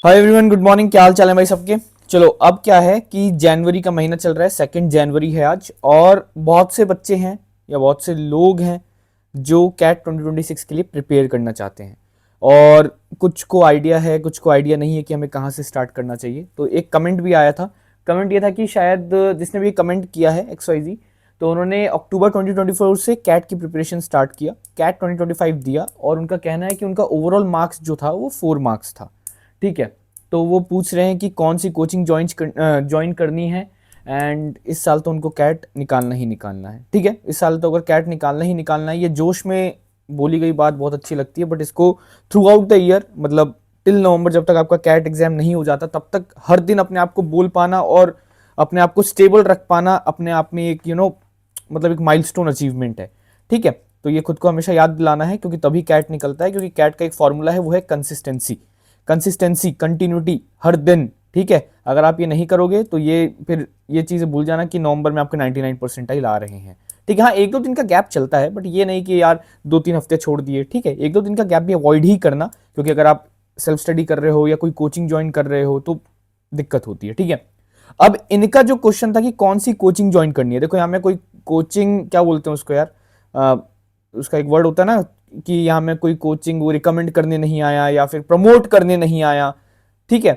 Hi everyone, good morning. क्या हाल चाल है भाई सबके। चलो, अब क्या है कि जनवरी का महीना चल रहा है, 2 जनवरी है आज, और बहुत से बच्चे हैं या बहुत से लोग हैं जो कैट 2026 के लिए प्रिपेयर करना चाहते हैं। और कुछ को आइडिया है, कुछ को आइडिया नहीं है कि हमें कहाँ से स्टार्ट करना चाहिए। तो एक कमेंट भी आया था। कमेंट ये था कि शायद जिसने भी कमेंट किया है XYZ, तो उन्होंने अक्टूबर 2024 से कैट की प्रिपरेशन स्टार्ट किया, कैट 2025 दिया, और उनका कहना है कि उनका ओवरऑल मार्क्स जो था वो 4 मार्क्स था। ठीक है। तो वो पूछ रहे हैं कि कौन सी कोचिंग ज्वाइन करनी है। एंड इस साल तो उनको कैट निकालना ही निकालना है। ठीक है, इस साल तो अगर कैट निकालना ही निकालना है, ये जोश में बोली गई बात बहुत अच्छी लगती है, बट इसको थ्रू आउट द ईयर, मतलब टिल नवंबर, जब तक आपका कैट एग्जाम नहीं हो जाता तब तक हर दिन अपने आप को बोल पाना और अपने आप को स्टेबल रख पाना अपने आप में एक मतलब एक माइलस्टोन अचीवमेंट है। ठीक है, तो ये खुद को हमेशा याद दिलाना है, क्योंकि तभी कैट निकलता है। क्योंकि कैट का एक फॉर्मूला है, वो है कंसिस्टेंसी। कंसिस्टेंसी, कंटिन्यूटी, हर दिन। ठीक है, अगर आप ये नहीं करोगे तो फिर ये चीज़ें भूल जाना कि नवंबर में आपके 99 परसेंटाइल आ रहे हैं। ठीक है, हाँ, 1-2 दिन का गैप चलता है, बट ये नहीं कि यार 2-3 हफ्ते छोड़ दिए। ठीक है, 1-2 दिन का गैप भी अवॉइड ही करना, क्योंकि अगर आप सेल्फ स्टडी कर रहे हो या कोई कोचिंग ज्वाइन कर रहे हो तो दिक्कत होती है। ठीक है, अब इनका जो क्वेश्चन था कि कौन सी कोचिंग ज्वाइन करनी है, देखो यहाँ में कोई कोचिंग, क्या बोलते हैं उसको यार, उसका एक वर्ड होता है ना कि यहाँ में कोई कोचिंग वो रिकमेंड करने नहीं आया या फिर प्रमोट करने नहीं आया। ठीक है,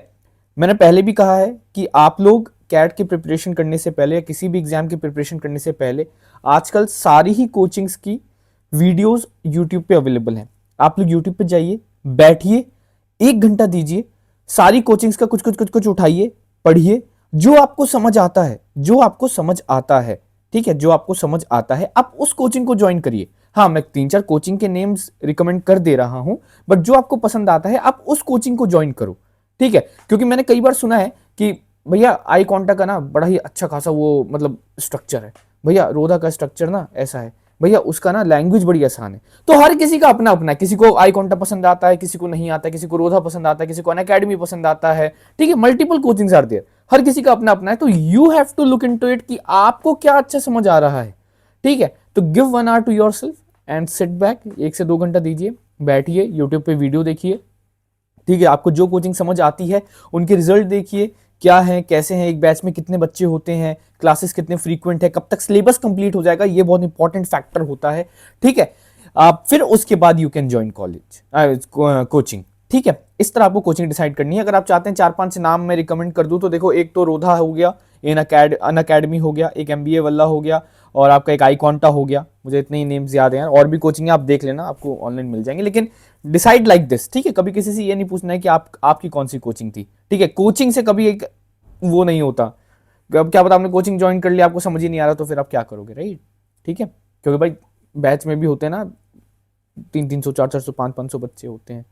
मैंने पहले भी कहा है कि आप लोग कैट की प्रिपरेशन करने से पहले या किसी भी एग्जाम की प्रिपरेशन करने से पहले आजकल सारी ही कोचिंग्स की वीडियोस यूट्यूब पे अवेलेबल हैं। आप लोग यूट्यूब पे जाइए, बैठिए, 1 घंटा दीजिए, सारी कोचिंग्स का कुछ कुछ कुछ कुछ उठाइए, पढ़िए, जो आपको समझ आता है, जो आपको समझ आता है। ठीक है, जो आपको समझ आता है आप उस कोचिंग को ज्वाइन करिए। हाँ, मैं 3-4 कोचिंग के नेम्स रिकमेंड कर दे रहा हूं, बट जो आपको पसंद आता है आप उस कोचिंग को ज्वाइन करो। ठीक है, क्योंकि मैंने कई बार सुना है कि भैया आई कांटेक्ट का ना बड़ा ही अच्छा खासा वो मतलब स्ट्रक्चर है, भैया रोधा का स्ट्रक्चर ना ऐसा है, भैया उसका ना लैंग्वेज बड़ी आसान है। तो हर किसी का अपना अपना है, किसी को आई कांटेक्ट पसंद आता है, किसी को नहीं आता है, किसी को रोधा पसंद आता है, किसी को अनअकैडमी पसंद आता है। ठीक है, मल्टीपल कोचिंग्स आर देयर, हर किसी का अपना अपना है। तो you have to look into it कि आपको क्या अच्छा समझ आ रहा है। ठीक है, तो give 1 hour to yourself and sit back, 1 से 2 घंटा दीजिए, बैठिए, यूट्यूब पे वीडियो देखिए। ठीक है, आपको जो कोचिंग समझ आती है उनके रिजल्ट देखिए, क्या है, कैसे हैं, एक बैच में कितने बच्चे होते हैं, क्लासेस कितने फ्रीक्वेंट है, कब तक सिलेबस कंप्लीट हो जाएगा, ये बहुत इंपॉर्टेंट फैक्टर होता है। ठीक है, आप फिर उसके बाद you can join college coaching. ठीक है, इस तरह आपको कोचिंग डिसाइड करनी है। अगर आप चाहते हैं 4-5 नाम मैं रिकमेंड कर दूं, तो देखो, एक तो रोधा हो गया, अन अकेडमी हो गया, एक MBA वाला हो गया, और आपका एक आईकॉन्टा हो गया। मुझे इतने ही नेम्स याद हैं, और भी कोचिंग आप देख लेना, आपको ऑनलाइन मिल जाएंगे। लेकिन डिसाइड लाइक दिस। ठीक है, कभी किसी से ये नहीं पूछना है कि आपकी कौन सी कोचिंग थी। ठीक है, कोचिंग से कभी एक वो नहीं होता। अब क्या पता आपने कोचिंग ज्वाइन कर लिया, आपको समझ ही नहीं आ रहा, तो फिर आप क्या करोगे, राइट। ठीक है, क्योंकि भाई बैच में भी होते हैं ना 300, 400, 500 बच्चे होते हैं।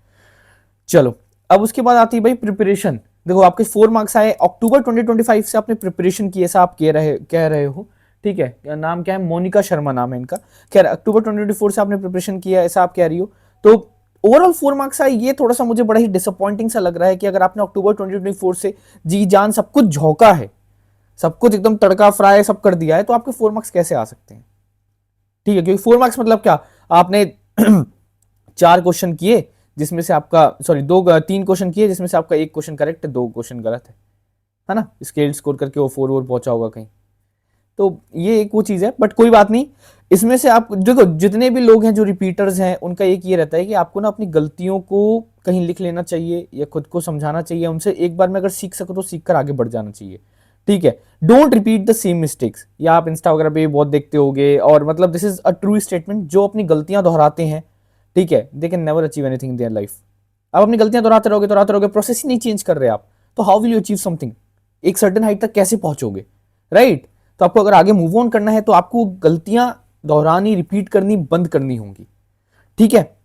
चलो, अब उसके बाद आती है भाई प्रिपरेशन। देखो, आपके 4 मार्क्स आए अक्टूबर 2025 से, आपने प्रिपरेशन की, ऐसा आप कह रहे हो। ठीक है, नाम क्या है, मोनिका शर्मा नाम है इनका। खैर, अक्टूबर 2024 से आपने प्रिपरेशन किया, ऐसा आप कह रही हो। तो ओवरऑल 4 मार्क्स आए, ये थोड़ा सा मुझे बड़ा ही डिसअपॉइंटिंग सा लग रहा है कि अगर आपने अक्टूबर 2024 से जी जान सब कुछ झोंका है, सब कुछ एकदम तड़का फ्राई सब कर दिया है, तो आपके 4 मार्क्स कैसे आ सकते हैं। ठीक है, क्योंकि 4 मार्क्स मतलब क्या, आपने 4 क्वेश्चन किए जिसमें से आपका 3 क्वेश्चन किए जिसमें से आपका 1 क्वेश्चन करेक्ट है, 2 क्वेश्चन गलत है ना। स्केल स्कोर करके वो 4 पहुंचा होगा कहीं। तो ये एक वो चीज है, बट कोई बात नहीं। इसमें से आप देखो, जितने भी लोग हैं जो रिपीटर्स हैं, उनका एक ये रहता है कि आपको ना अपनी गलतियों को कहीं लिख लेना चाहिए या खुद को समझाना चाहिए, उनसे एक बार में अगर सीख सको तो सीख कर आगे बढ़ जाना चाहिए। ठीक है, don't repeat the same mistakes. या आप इंस्टा वगैरह पे बहुत देखते होगे, और मतलब this is a true statement, जो अपनी गलतियां दोहराते हैं, ठीक है, they can never achieve anything in their life. आप अपनी गलतियां दोहराते रहोगे, प्रोसेस ही नहीं चेंज कर रहे आप, तो how will you achieve something. एक सर्टेन हाइट तक कैसे पहुंचोगे, राइट। तो आपको अगर आगे मूव ऑन करना है तो आपको गलतियां दोहरानी, रिपीट करनी बंद करनी होंगी। ठीक है,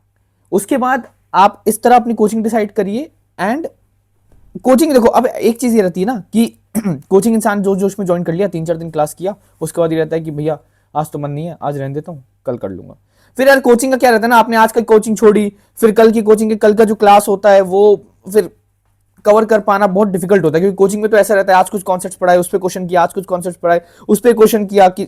उसके बाद आप इस तरह अपनी कोचिंग डिसाइड करिए। एंड कोचिंग देखो, अब एक चीज ये रहती है ना कि कोचिंग इंसान जो जोश में ज्वाइन कर लिया, 3-4 दिन क्लास किया, उसके बाद ये रहता है कि भैया आज तो मन नहीं है, आज रहने देता हूं, कल कर लूंगा। फिर यार कोचिंग का क्या रहता है ना, आपने आज कल कोचिंग छोड़ी, फिर कल की कोचिंग के कल का जो क्लास होता है वो फिर कवर कर पाना बहुत डिफिकल्ट होता है। क्योंकि कोचिंग में तो ऐसा रहता है, आज कुछ कॉन्सेप्ट्स पढ़ाए, उस पर क्वेश्चन किया, आज कुछ कॉन्सेप्ट्स पढ़ाए, उस पर क्वेश्चन किया, कि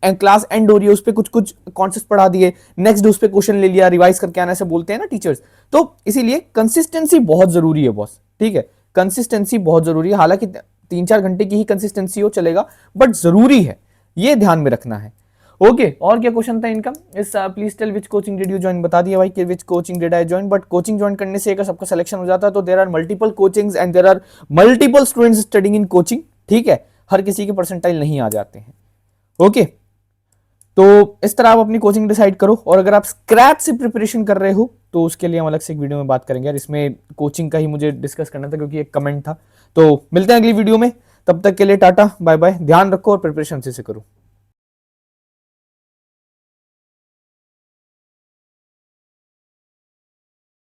क्लास एंड हो रही है, उस पर कुछ कुछ कॉन्सेप्ट्स पढ़ा दिए, नेक्स्ट डे उस पर क्वेश्चन ले लिया, रिवाइज करके आना, ऐसे बोलते हैं ना टीचर्स। तो इसीलिए कंसिस्टेंसी बहुत जरूरी है बॉस। ठीक है, कंसिस्टेंसी बहुत जरूरी है। हालांकि 3-4 घंटे की ही कंसिस्टेंसी हो चलेगा, बट जरूरी है, ये ध्यान में रखना है। ओके, और क्या क्वेश्चन था इनका? इस please tell which coaching did you join, बता दिया भाई कि which coaching did I join. But coaching join करने से अगर सबका सिलेक्शन हो जाता है तो there are multiple coachings and there are multiple students studying in coaching, ठीक है, हर किसी के परसेंटाइल नहीं आ जाते हैं। ओके, तो इस तरह आप अपनी कोचिंग डिसाइड करो। और अगर आप स्क्रैच से प्रिपरेशन कर रहे हो तो उसके लिए हम अलग से एक वीडियो में बात करेंगे यार, इसमें कोचिंग का ही मुझे डिस्कस करना था क्योंकि एक कमेंट था। तो मिलते हैं अगली वीडियो में, तब तक के लिए टाटा बाय बाय, ध्यान रखो और प्रिपरेशन अच्छे से करो।